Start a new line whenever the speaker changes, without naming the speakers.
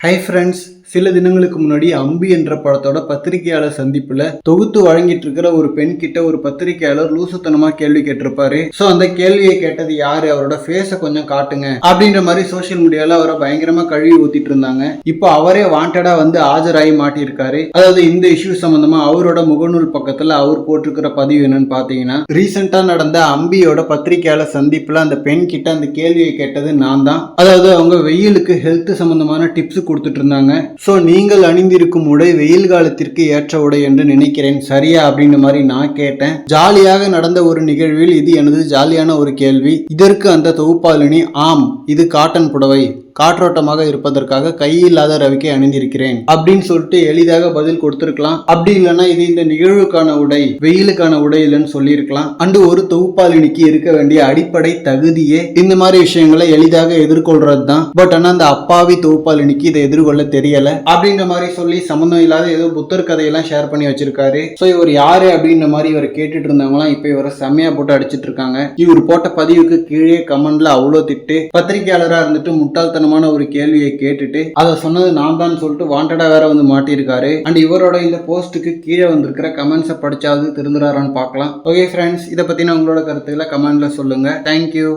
Hi friends, சில தினங்களுக்கு முன்னாடி அம்பி என்ற படத்தோட பத்திரிகையாளர் சந்திப்புல தொகுத்து வழங்கிட்டு இருக்கிற ஒரு பெண் கிட்ட ஒரு பத்திரிகையாளர் லூசுத்தனமா கேள்வி கேட்டிருப்பாரு. சோ அந்த கேள்வியை கேட்டது யாரு, அவரோட ஃபேஸ கொஞ்சம் காட்டுங்க அப்படின்ற மாதிரி சோசியல் மீடியால அவரை பயங்கரமா கழுவி ஊத்திட்டு இருந்தாங்க. இப்போ அவரே வாண்டடா வந்து ஆஜராகி மாட்டியிருக்காரு. அதாவது இந்த இஷ்யூ சம்பந்தமா அவரோட முகநூல் பக்கத்துல அவர் போட்டிருக்கிற பதிவு என்னன்னு பாத்தீங்கன்னா, ரீசெண்டா நடந்த அம்பியோட பத்திரிகையாளர் சந்திப்புல அந்த பெண் கிட்ட அந்த கேள்வியை கேட்டது நான் தான். அதாவது அவங்க வெயிலுக்கு ஹெல்த் சம்பந்தமான டிப்ஸ் கொடுத்துட்டு இருந்தாங்க. சோ நீங்கள் அணிந்திருக்கும் உடை வெயில் காலத்திற்கு ஏற்ற உடை என்று நினைக்கிறேன், சரியா அப்படின்ற மாதிரி நான் கேட்டேன். ஜாலியாக நடந்த ஒரு நிகழ்வில் இது எனது ஜாலியான ஒரு கேள்வி. இதற்கு அந்த தொகுப்பாளினி, ஆம் இது காட்டன் புடவை, காற்றோட்டமாக இருப்பதற்காக கையில்லாத ரவிக்கை அணிந்திருக்கிறேன் அப்படின்னு சொல்லிட்டு எளிதாக பதில் கொடுத்திருக்கலாம். அப்படி இல்லைன்னா இது இந்த நிகழ்வுக்கான உடை, வெயிலுக்கான உடை இல்லைன்னு சொல்லியிருக்கலாம். அண்டு ஒரு தொகுப்பாளினிக்கு இருக்க வேண்டிய அடிப்படை தகுதியே இந்த மாதிரி விஷயங்களை எளிதாக எதிர்கொள்றது தான். பட் ஆனா அந்த அப்பாவி தொகுப்பாளினிக்கு இதை எதிர்கொள்ள தெரியல அப்படின்ற மாதிரி சொல்லி சம்பந்தம் இல்லாத ஏதோ புத்தர் கதையெல்லாம் ஷேர் பண்ணி வச்சிருக்காரு. ஸோ இவர் யாரு அப்படின்ற மாதிரி இவர் கேட்டுட்டு இருந்தவங்களாம் இப்ப இவரை செம்மையா போட்டு அடிச்சிட்டு இருக்காங்க. இவர் போட்ட பதிவுக்கு கீழே கமெண்ட்ல அவ்வளோ திட்டு. பத்திரிகையாளராக இருந்துட்டு முட்டாள்தனம் ஒரு கேள்வியை கேட்டுட்டு அதை சொன்னது நான் தான் சொல்லிட்டு வாண்டடா வேற வந்து மாட்டிருக்காரு. அண்ட் இவரோட இந்த போஸ்டுக்கு கீழே வந்திருக்கிற கமெண்ட்ஸை படிச்சாவது திருந்துறாரான்னு பார்க்கலாம். ஓகே ஃப்ரெண்ட்ஸ், இதை பத்தின உங்களோட கருத்துக்களை கமெண்ட்ல சொல்லுங்க. தேங்க்யூ.